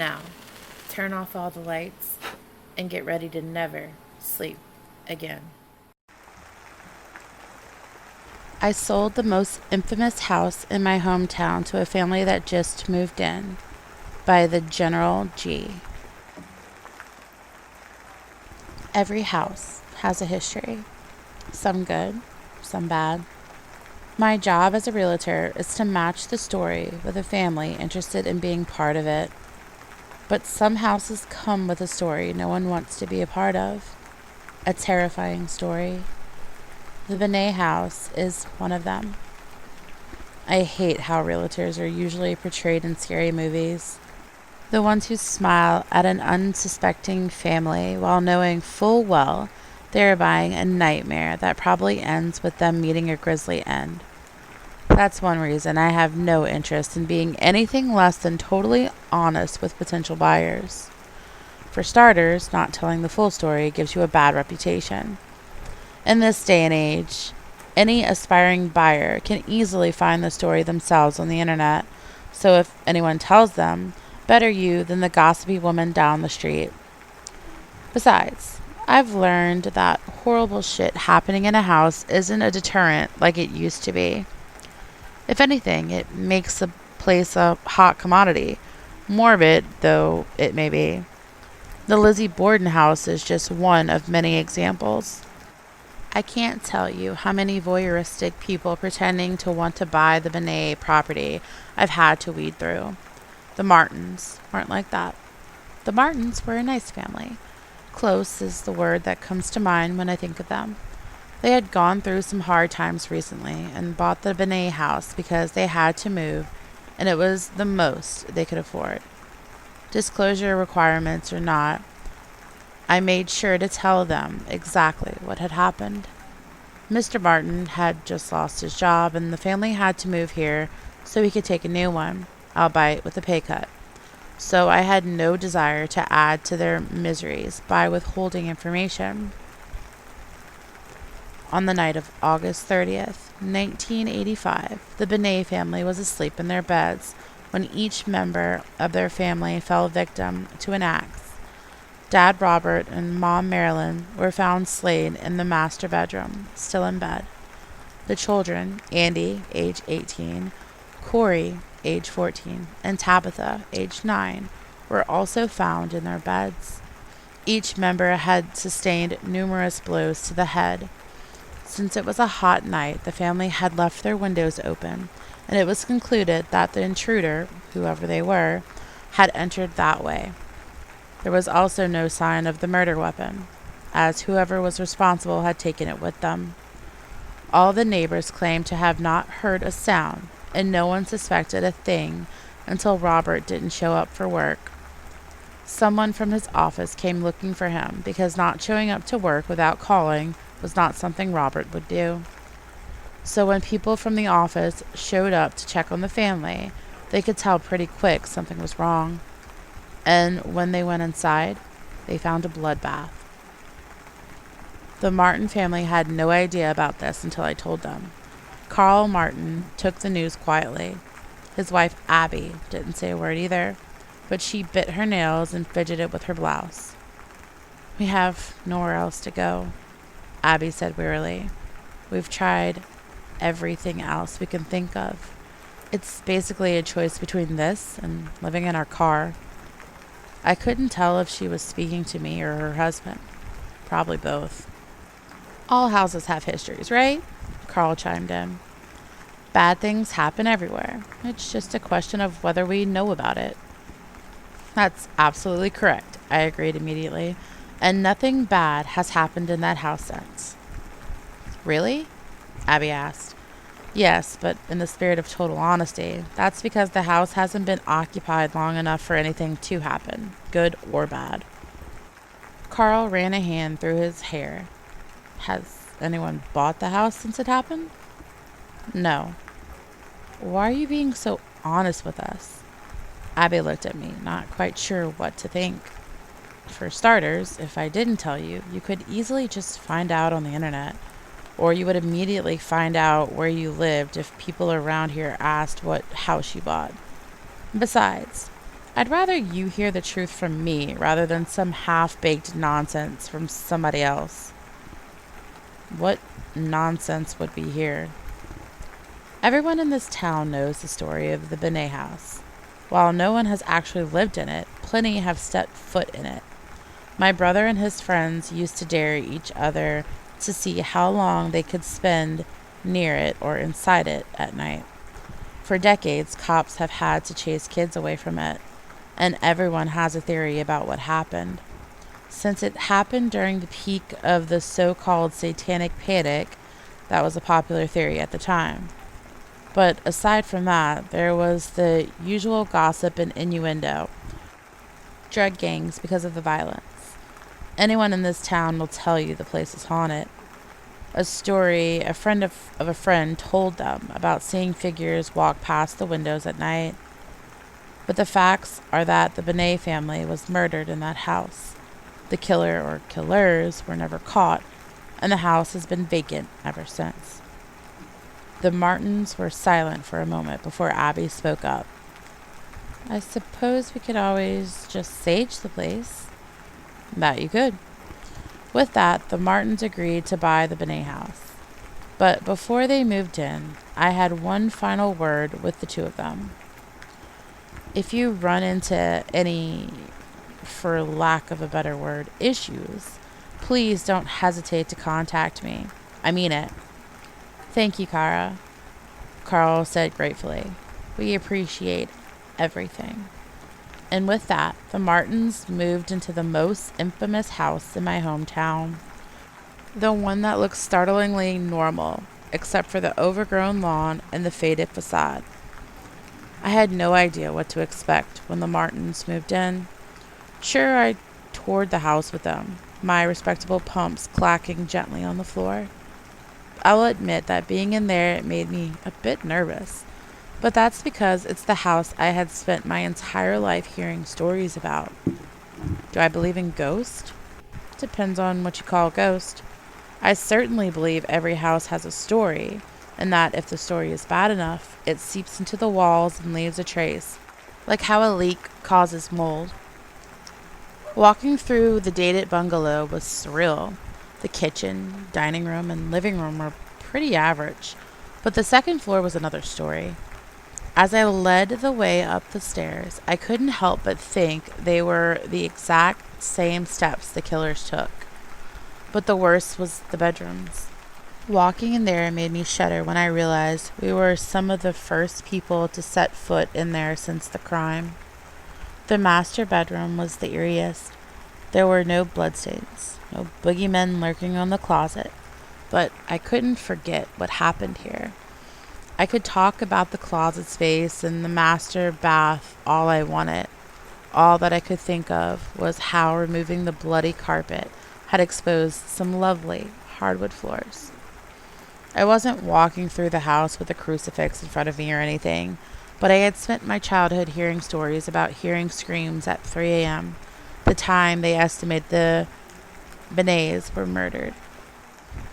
Now, turn off all the lights and get ready to never sleep again. I sold the most infamous house in my hometown to a family that just moved in by the thegeneralg. Every house has a history, some good, some bad. My job as a realtor is to match the story with a family interested in being part of it. But some houses come with a story no one wants to be a part of. A terrifying story. The Benet house is one of them. I hate how realtors are usually portrayed in scary movies. The ones who smile at an unsuspecting family while knowing full well they are buying a nightmare that probably ends with them meeting a grisly end. That's one reason I have no interest in being anything less than totally honest with potential buyers. For starters, not telling the full story gives you a bad reputation. In this day and age, any aspiring buyer can easily find the story themselves on the internet, so if anyone tells them, better you than the gossipy woman down the street. Besides, I've learned that horrible shit happening in a house isn't a deterrent like it used to be. If anything, it makes the place a hot commodity, morbid though it may be. The Lizzie Borden house is just one of many examples. I can't tell you how many voyeuristic people pretending to want to buy the Benet property I've had to weed through. The Martins weren't like that. The Martins were a nice family. Close is the word that comes to mind when I think of them. They had gone through some hard times recently and bought the Benet house because they had to move, and it was the most they could afford. Disclosure requirements or not, I made sure to tell them exactly what had happened. Mr. Martin had just lost his job, and the family had to move here so he could take a new one, albeit with a pay cut. So I had no desire to add to their miseries by withholding information. On the night of August 30th, 1985, the Benet family was asleep in their beds when each member of their family fell victim to an axe. Dad Robert and Mom Marilyn were found slain in the master bedroom, still in bed. The children, Andy, age 18, Corey, age 14, and Tabitha, age 9, were also found in their beds. Each member had sustained numerous blows to the head. Since it was a hot night, the family had left their windows open, and it was concluded that the intruder, whoever they were, had entered that way. There was also no sign of the murder weapon, as whoever was responsible had taken it with them. All the neighbors claimed to have not heard a sound, and no one suspected a thing until Robert didn't show up for work. Someone from his office came looking for him because not showing up to work without calling was not something Robert would do. So when people from the office showed up to check on the family, they could tell pretty quick something was wrong. And when they went inside, they found a bloodbath. The Martin family had no idea about this until I told them. Carl Martin took the news quietly. His wife, Abby, didn't say a word either, but she bit her nails and fidgeted with her blouse. "We have nowhere else to go," Abby said wearily. "We've tried everything else we can think of. It's basically a choice between this and living in our car." I couldn't tell if she was speaking to me or her husband. Probably both. "All houses have histories, right?" Carl chimed in. "Bad things happen everywhere. It's just a question of whether we know about it." "That's absolutely correct," I agreed immediately. "And nothing bad has happened in that house since." "Really?" Abby asked. "Yes, but in the spirit of total honesty, that's because the house hasn't been occupied long enough for anything to happen, good or bad." Carl ran a hand through his hair. "Has anyone bought the house since it happened?" "No." "Why are you being so honest with us?" Abby looked at me, not quite sure what to think. "For starters, if I didn't tell you, you could easily just find out on the internet. Or you would immediately find out where you lived if people around here asked what house you bought. Besides, I'd rather you hear the truth from me rather than some half-baked nonsense from somebody else. What nonsense would be here? Everyone in this town knows the story of the Benet house. While no one has actually lived in it, plenty have stepped foot in it. My brother and his friends used to dare each other to see how long they could spend near it or inside it at night. For decades, cops have had to chase kids away from it, and everyone has a theory about what happened. Since it happened during the peak of the so-called satanic panic, that was a popular theory at the time. But aside from that, there was the usual gossip and innuendo. Drug gangs because of the violence. Anyone in this town will tell you the place is haunted. A story a friend of a friend told them about seeing figures walk past the windows at night. But the facts are that the Benet family was murdered in that house. The killer or killers were never caught, and the house has been vacant ever since. The Martins were silent for a moment before Abby spoke up. I suppose we could always just sage the place. That you could. With that, the Martins agreed to buy the Benet house. But before they moved in, I had one final word with the two of them. If you run into any, for lack of a better word, issues, please don't hesitate to contact me. I mean it. Thank you, Kara, Carl said gratefully. We appreciate everything. And with that, the Martins moved into the most infamous house in my hometown. The one that looks startlingly normal, except for the overgrown lawn and the faded facade. I had no idea what to expect when the Martins moved in. Sure, I toured the house with them, my respectable pumps clacking gently on the floor. I'll admit that being in there made me a bit nervous. But that's because it's the house I had spent my entire life hearing stories about. Do I believe in ghosts? Depends on what you call a ghost. I certainly believe every house has a story, and that if the story is bad enough, it seeps into the walls and leaves a trace, like how a leak causes mold. Walking through the dated bungalow was surreal. The kitchen, dining room, and living room were pretty average, but the second floor was another story. As I led the way up the stairs, I couldn't help but think they were the exact same steps the killers took. But the worst was the bedrooms. Walking in there made me shudder when I realized we were some of the first people to set foot in there since the crime. The master bedroom was the eeriest. There were no bloodstains, no boogeymen lurking on the closet, but I couldn't forget what happened here. I could talk about the closet space and the master bath all I wanted. All that I could think of was how removing the bloody carpet had exposed some lovely hardwood floors. I wasn't walking through the house with a crucifix in front of me or anything, but I had spent my childhood hearing stories about hearing screams at 3 a.m., the time they estimate the Benets were murdered.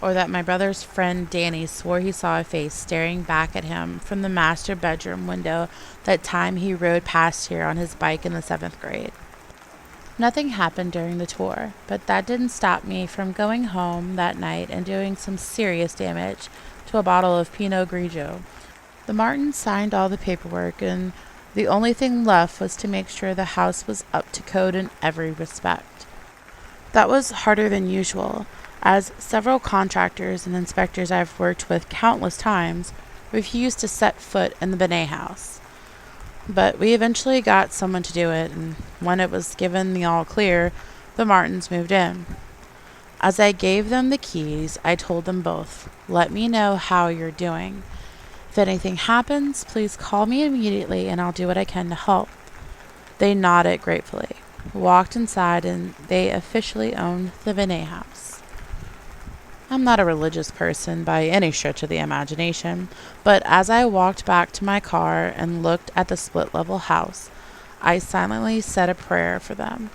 Or that my brother's friend Danny swore he saw a face staring back at him from the master bedroom window that time he rode past here on his bike in the 7th grade. Nothing happened during the tour, but that didn't stop me from going home that night and doing some serious damage to a bottle of Pinot Grigio. The Martins signed all the paperwork, and the only thing left was to make sure the house was up to code in every respect. That was harder than usual, as several contractors and inspectors I've worked with countless times refused to set foot in the Benet house. But we eventually got someone to do it, and when it was given the all clear, the Martins moved in. As I gave them the keys, I told them both, "Let me know how you're doing. If anything happens, please call me immediately and I'll do what I can to help." They nodded gratefully, walked inside, and they officially owned the Benet house. I'm not a religious person by any stretch of the imagination, but as I walked back to my car and looked at the split-level house, I silently said a prayer for them.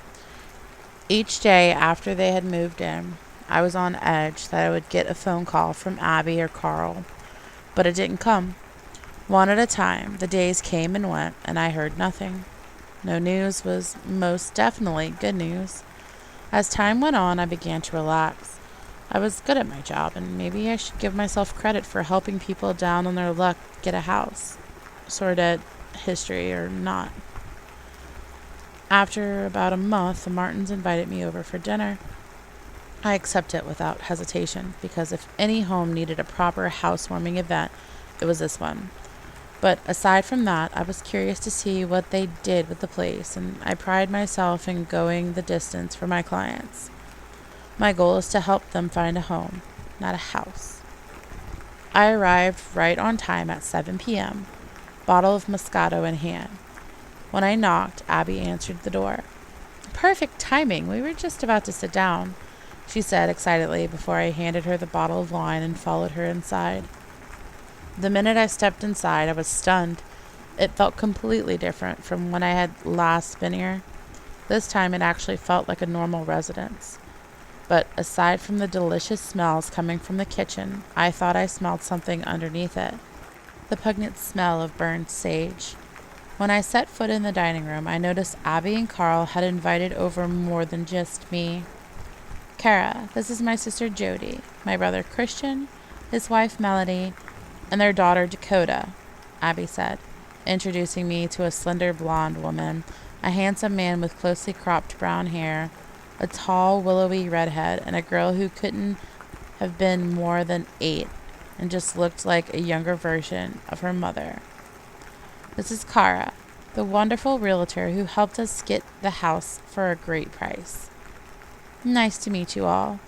Each day after they had moved in, I was on edge that I would get a phone call from Abby or Carl, but it didn't come. One at a time, the days came and went, and I heard nothing. No news was most definitely good news. As time went on, I began to relax. I was good at my job, and maybe I should give myself credit for helping people down on their luck get a house. Sordid history or not. After about a month, the Martins invited me over for dinner. I accepted it without hesitation, because if any home needed a proper housewarming event, it was this one. But aside from that, I was curious to see what they did with the place, and I pride myself in going the distance for my clients. My goal is to help them find a home, not a house. I arrived right on time at 7 p.m., bottle of Moscato in hand. When I knocked, Abby answered the door. Perfect timing. We were just about to sit down, she said excitedly before I handed her the bottle of wine and followed her inside. The minute I stepped inside, I was stunned. It felt completely different from when I had last been here. This time it actually felt like a normal residence. But aside from the delicious smells coming from the kitchen, I thought I smelled something underneath it. The pungent smell of burned sage. When I set foot in the dining room, I noticed Abby and Carl had invited over more than just me. Kara, this is my sister Jody, my brother Christian, his wife Melody, and their daughter Dakota, Abby said, introducing me to a slender blonde woman, a handsome man with closely cropped brown hair, a tall, willowy redhead, and a girl who couldn't have been more than 8 and just looked like a younger version of her mother. This is Kara, the wonderful realtor who helped us get the house for a great price. Nice to meet you all,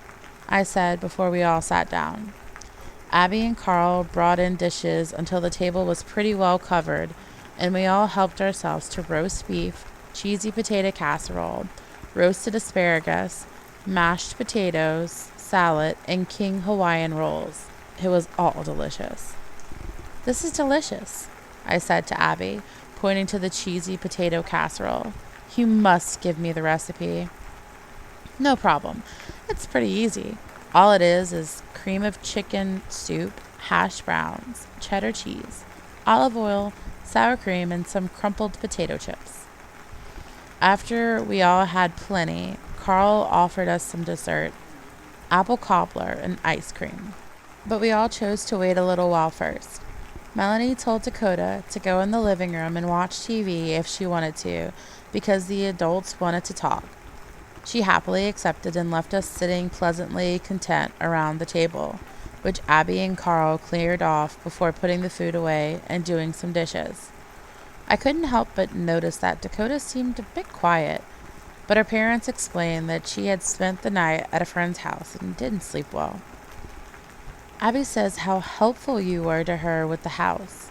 I said before we all sat down. Abby and Carl brought in dishes until the table was pretty well covered, and we all helped ourselves to roast beef, cheesy potato casserole, roasted asparagus, mashed potatoes, salad, and king Hawaiian rolls. It was all delicious. This is delicious, I said to Abby, pointing to the cheesy potato casserole. You must give me the recipe. No problem. It's pretty easy. All it is cream of chicken soup, hash browns, cheddar cheese, olive oil, sour cream, and some crumpled potato chips. After we all had plenty, Carl offered us some dessert, apple cobbler, and ice cream. But we all chose to wait a little while first. Melanie told Dakota to go in the living room and watch TV if she wanted to, because the adults wanted to talk. She happily accepted and left us sitting pleasantly content around the table, which Abby and Carl cleared off before putting the food away and doing some dishes. I couldn't help but notice that Dakota seemed a bit quiet, but her parents explained that she had spent the night at a friend's house and didn't sleep well. Abby says how helpful you were to her with the house,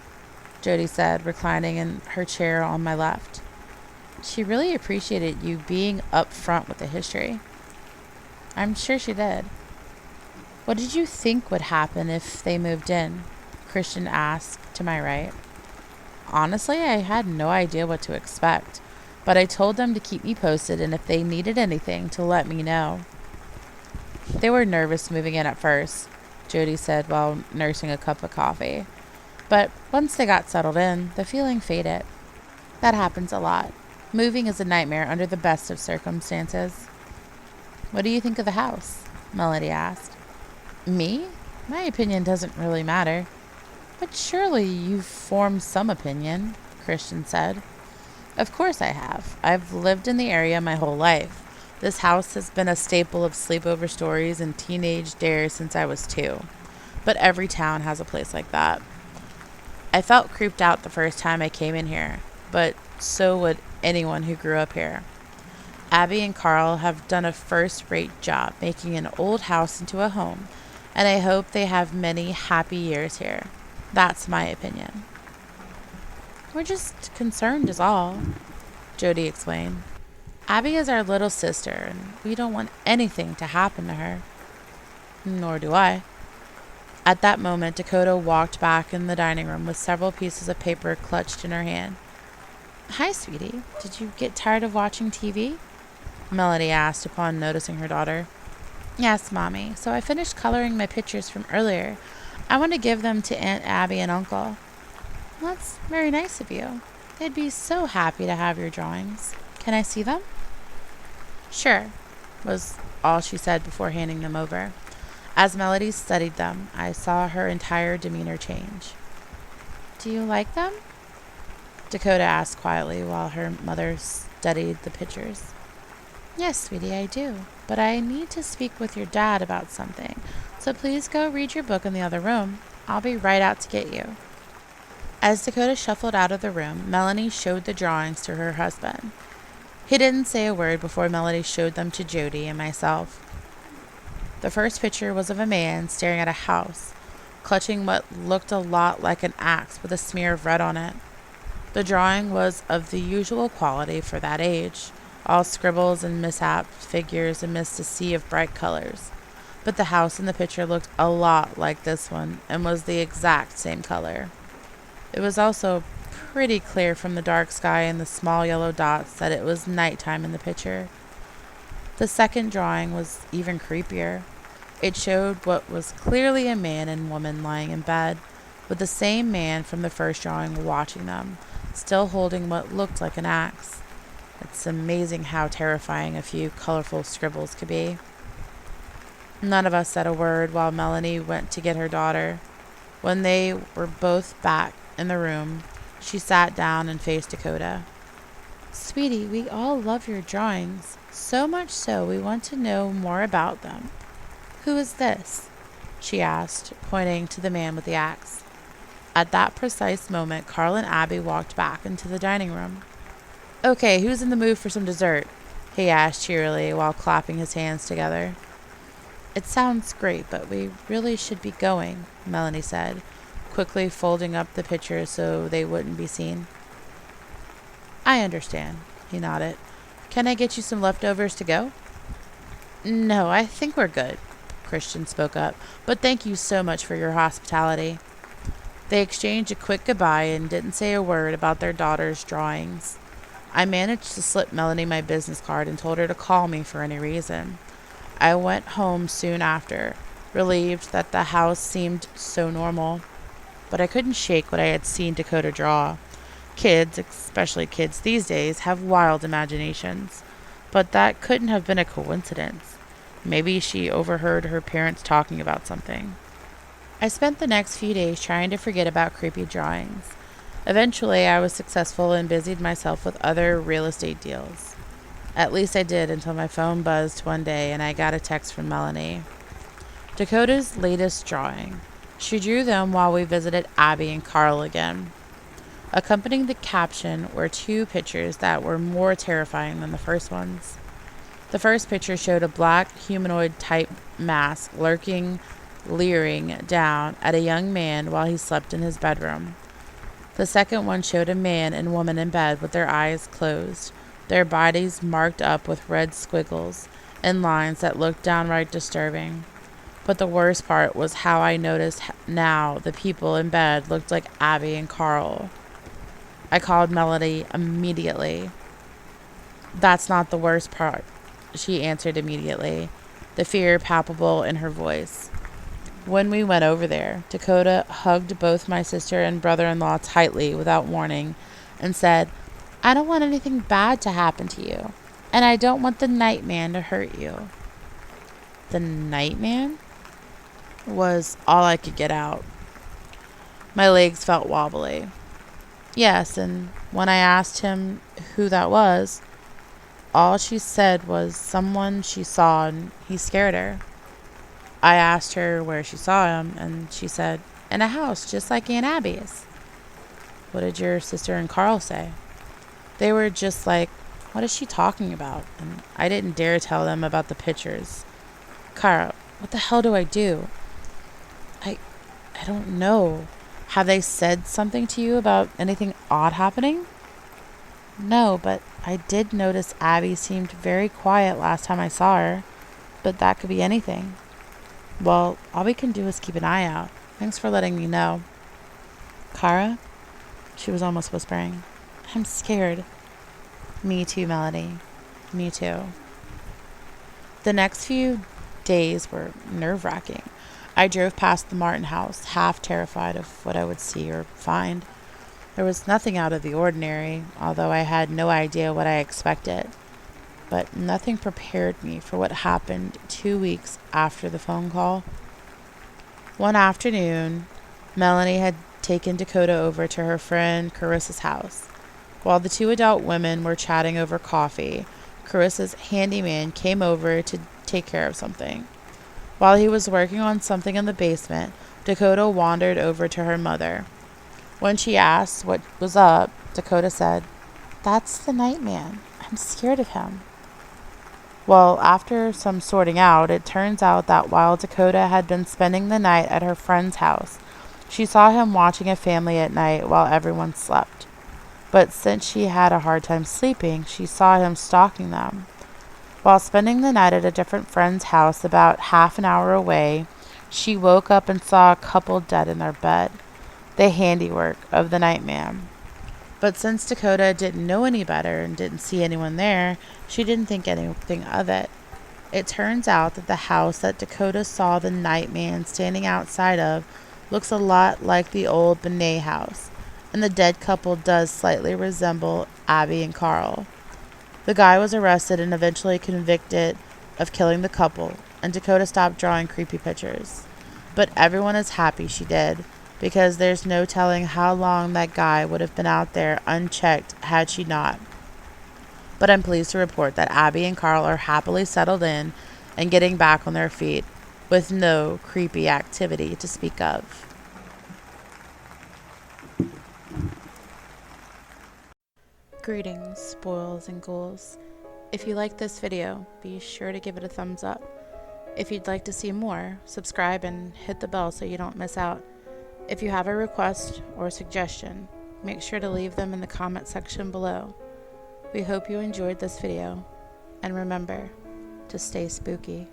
Jody said, reclining in her chair on my left. She really appreciated you being up front with the history. I'm sure she did. What did you think would happen if they moved in? Christian asked to my right. Honestly, I had no idea what to expect, but I told them to keep me posted and if they needed anything to let me know. They were nervous moving in at first, Jody said while nursing a cup of coffee. But once they got settled in, the feeling faded. That happens a lot. Moving is a nightmare under the best of circumstances. What do you think of the house? Melody asked. Me? My opinion doesn't really matter. But surely you've formed some opinion, Christian said. Of course I have. I've lived in the area my whole life. This house has been a staple of sleepover stories and teenage dares since I was 2. But every town has a place like that. I felt creeped out the first time I came in here, but so would anyone who grew up here. Abby and Carl have done a first-rate job making an old house into a home, and I hope they have many happy years here. That's my opinion. We're just concerned is all, Jody explained. Abby is our little sister, and we don't want anything to happen to her. Nor do I. At that moment, Dakota walked back in the dining room with several pieces of paper clutched in her hand. Hi, sweetie. Did you get tired of watching TV? Melody asked upon noticing her daughter. Yes, Mommy. So I finished coloring my pictures from earlier. I want to give them to Aunt Abby and Uncle. Well, that's very nice of you. They'd be so happy to have your drawings. Can I see them? Sure, was all she said before handing them over. As Melody studied them, I saw her entire demeanor change. Do you like them? Dakota asked quietly while her mother studied the pictures. Yes, sweetie, I do. But I need to speak with your dad about something. So please go read your book in the other room. I'll be right out to get you. As Dakota shuffled out of the room, Melanie showed the drawings to her husband. He didn't say a word before Melody showed them to Jody and myself. The first picture was of a man staring at a house, clutching what looked a lot like an axe with a smear of red on it. The drawing was of the usual quality for that age, all scribbles and mishap figures amidst a sea of bright colors. But the house in the picture looked a lot like this one and was the exact same color. It was also pretty clear from the dark sky and the small yellow dots that it was nighttime in the picture. The second drawing was even creepier. It showed what was clearly a man and woman lying in bed, with the same man from the first drawing watching them, still holding what looked like an axe. It's amazing how terrifying a few colorful scribbles could be. None of us said a word while Melanie went to get her daughter. When they were both back in the room, she sat down and faced Dakota. Sweetie, we all love your drawings, so much so we want to know more about them. Who is this? She asked, pointing to the man with the axe. At that precise moment, Carl and Abby walked back into the dining room. Okay, who's in the mood for some dessert? He asked cheerily while clapping his hands together. It sounds great, but we really should be going, Melanie said, quickly folding up the pictures so they wouldn't be seen. I understand, he nodded. Can I get you some leftovers to go? No, I think we're good, Christian spoke up, but thank you so much for your hospitality. They exchanged a quick goodbye and didn't say a word about their daughter's drawings. I managed to slip Melanie my business card and told her to call me for any reason. I went home soon after, relieved that the house seemed so normal, but I couldn't shake what I had seen Dakota draw. Kids, especially kids these days, have wild imaginations, but that couldn't have been a coincidence. Maybe she overheard her parents talking about something. I spent the next few days trying to forget about creepy drawings. Eventually, I was successful and busied myself with other real estate deals. At least I did until my phone buzzed one day and I got a text from Melanie. Dakota's latest drawing. She drew them while we visited Abby and Carl again. Accompanying the caption were two pictures that were more terrifying than the first ones. The first picture showed a black humanoid-type mask leering down at a young man while he slept in his bedroom. The second one showed a man and woman in bed with their eyes closed, their bodies marked up with red squiggles and lines that looked downright disturbing. But the worst part was how I noticed now the people in bed looked like Abby and Carl. I called Melody immediately. That's not the worst part, she answered immediately, the fear palpable in her voice. When we went over there, Dakota hugged both my sister and brother-in-law tightly without warning and said, I don't want anything bad to happen to you, and I don't want the Nightman to hurt you. The Nightman? Was all I could get out. My legs felt wobbly. Yes, and when I asked him who that was, all she said was someone she saw and he scared her. I asked her where she saw him, and she said, in a house just like Aunt Abby's. What did your sister and Carl say? They were just like, what is she talking about? And I didn't dare tell them about the pictures. Carl, what the hell do I do? I don't know. Have they said something to you about anything odd happening? No, but I did notice Abby seemed very quiet last time I saw her, but that could be anything. Well, all we can do is keep an eye out. Thanks for letting me know. Kara? She was almost whispering. I'm scared. Me too, Melody. Me too. The next few days were nerve-wracking. I drove past the Martin house, half terrified of what I would see or find. There was nothing out of the ordinary, although I had no idea what I expected. But nothing prepared me for what happened 2 weeks after the phone call. One afternoon, Melanie had taken Dakota over to her friend Carissa's house. While the two adult women were chatting over coffee, Carissa's handyman came over to take care of something. While he was working on something in the basement, Dakota wandered over to her mother. When she asked what was up, Dakota said, "That's the Nightman. I'm scared of him." Well, after some sorting out, it turns out that while Dakota had been spending the night at her friend's house, she saw him watching a family at night while everyone slept. But since she had a hard time sleeping, she saw him stalking them. While spending the night at a different friend's house about half an hour away, she woke up and saw a couple dead in their bed, the handiwork of the Nightman. But since Dakota didn't know any better and didn't see anyone there, she didn't think anything of it. It turns out that the house that Dakota saw the Nightman standing outside of looks a lot like the old Benet house, and the dead couple does slightly resemble Abby and Carl. The guy was arrested and eventually convicted of killing the couple, and Dakota stopped drawing creepy pictures. But everyone is happy she did, because there's no telling how long that guy would have been out there unchecked had she not. But I'm pleased to report that Abby and Carl are happily settled in and getting back on their feet, with no creepy activity to speak of. Greetings, spoils and ghouls. If you like this video, be sure to give it a thumbs up. If you'd like to see more, subscribe and hit the bell so you don't miss out. If you have a request or suggestion, make sure to leave them in the comment section below. We hope you enjoyed this video, and remember to stay spooky.